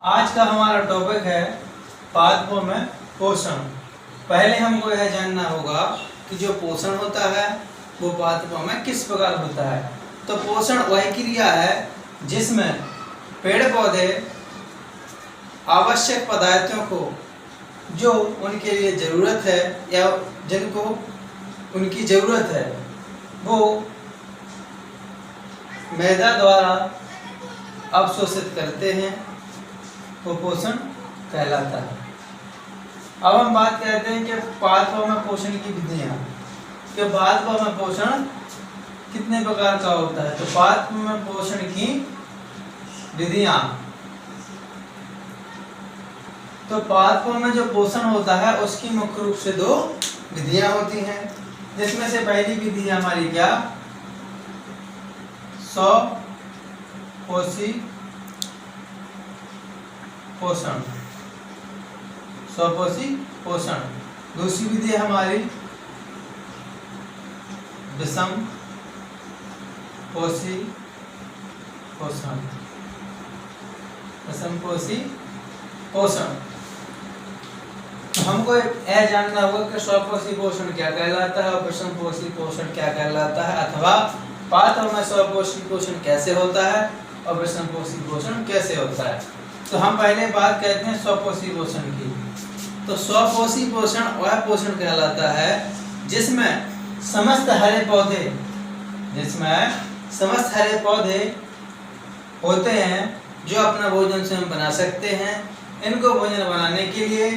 आज का हमारा टॉपिक है पादपों में पोषण। पहले हमको यह जानना होगा कि जो पोषण होता है वो पादपों में किस प्रकार होता है। तो पोषण वही क्रिया है जिसमें पेड़ पौधे आवश्यक पदार्थों को जो उनके लिए ज़रूरत है या जिनको उनकी ज़रूरत है वो मैदा द्वारा अवशोषित करते हैं, वो पोषण कहलाता है। अब हम बात करते हैं कि पादपों में पोषण की विधियाँ, कि पादपों में पोषण कितने प्रकार का होता है। तो पादपों में पोषण की विधियाँ, तो पादपों में जो पोषण होता है उसकी मुख्य रूप से दो विधियाँ होती हैं, जिसमें से पहली विधि हमारी क्या, स्वपोषी पोषण, स्वपोषी पोषण। दूसरी विधि हमारी विषम पोषी पोषण, विषम पोषी पोषण। हमको यह जानना होगा कि स्वपोषी पोषण क्या कहलाता है और विषम पोषी पोषण क्या कहलाता है, अथवा पादपों में स्वपोषी पोषण कैसे होता है और विषम पोषी पोषण कैसे होता है। तो हम पहले बात करते हैं स्वपोषी पोषण की। तो स्वपोषी पोषण वह पोषण कहलाता है जिसमें समस्त हरे पौधे होते हैं जो अपना भोजन स्वयं बना सकते हैं। इनको भोजन बनाने के लिए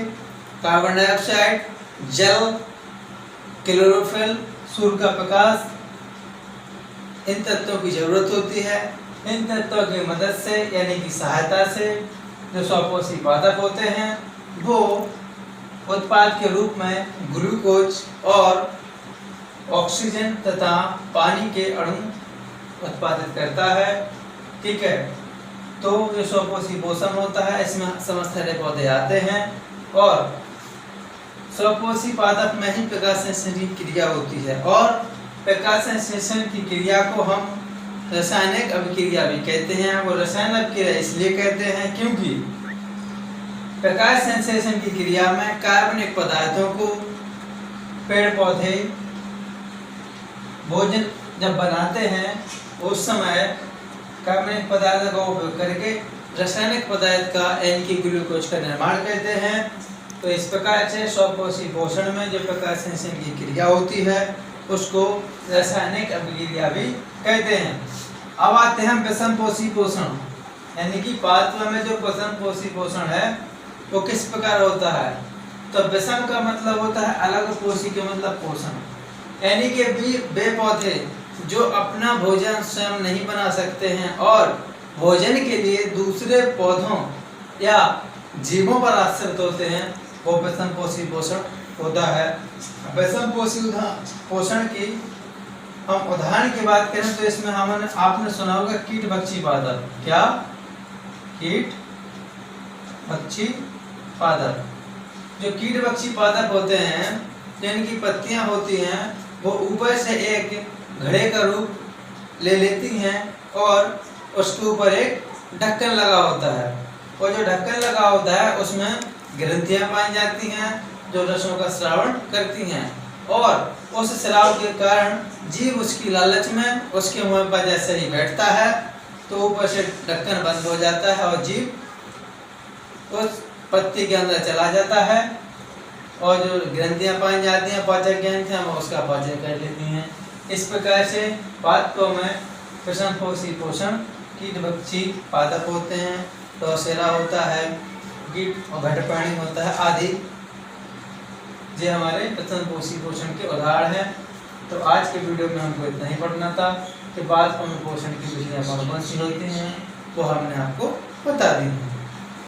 कार्बन डाइऑक्साइड, जल, क्लोरोफिल, सूर्य का प्रकाश, इन तत्वों की जरूरत होती है। इन तत्वों की मदद से यानी कि सहायता से जो स्वपोषी पादप होते हैं वो उत्पाद के रूप में ग्लूकोज और ऑक्सीजन तथा पानी के अणु उत्पादित करता है। ठीक है, तो जो स्वपोषी पोषण होता है इसमें समस्त हरे पौधे आते हैं और स्वपोषी पादप में ही प्रकाश संश्लेषण की क्रिया होती है। और प्रकाश संश्लेषण की क्रिया को हम रासायनिक अभिक्रिया भी कहते हैं। वो रासायनिक अभिक्रिया इसलिए कहते हैं क्योंकि प्रकाश संश्लेषण की क्रिया में कार्बनिक पदार्थों को पेड़ पौधे भोजन जब बनाते हैं उस समय कार्बनिक पदार्थों का उपयोग करके रासायनिक पदार्थ का यानी कि ग्लूकोज का निर्माण करते हैं। तो इस प्रकार से स्वपोषी पोषण में जो प्रकाश संश्लेषण की क्रिया होती है उसको रासायनिक अभिक्रिया भी कहते हैं। अब आते हैं विषम पोषी पोषण, यानी कि पादपों में जो विषम पोषी पोषण है वो किस प्रकार होता है। तो विषम का मतलब होता है अलग, पोषी का मतलब पोषण, यानी कि वे पौधे जो अपना भोजन स्वयं नहीं बना सकते हैं और भोजन के लिए दूसरे पौधों या जीवों पर आश्रित होते हैं, वो विषम पोषी पोषण होता है। विषम पोषी पोषण की हम उदाहरण की बात करें तो इसमें आपने सुना होगा कीट-भक्षी पादप। क्या? कीट-भक्षी पादप। जो कीट-भक्षी पादप होते हैं जिनकी पत्तियां होती हैं वो ऊपर से एक घड़े का रूप ले लेती हैं और उसके ऊपर एक ढक्कन लगा होता है। और जो ढक्कन लगा होता है उसमें ग्रंथियां पाई जाती हैं जो रसों का स्रावण करती हैं और उस स्राव के कारण जीव उसकी लालच में उसके मुंह पर जैसे ही बैठता है तो ऊपर से ढक्कन बंद हो जाता है और जीव उस पत्ती के अंदर चला जाता है और जो ग्रंथियां पाई जाती हैं, पाचक ग्रंथियां, वो उसका पाचन कर लेती हैं। इस प्रकार से पादपों में विषम पोषी पोषण कीट-भक्षी पादप होते हैं, ड्रोसेरा होता है, कीट और घटपर्णी होता है आदि। ये हमारे विषम पोषी पोषण के उदाहरण हैं। तो आज के वीडियो में हमको इतना ही पढ़ना था कि पादपों में पोषण की विधियाँ कौन कौन सी होती हैं वो हमने आपको बता दी हैं।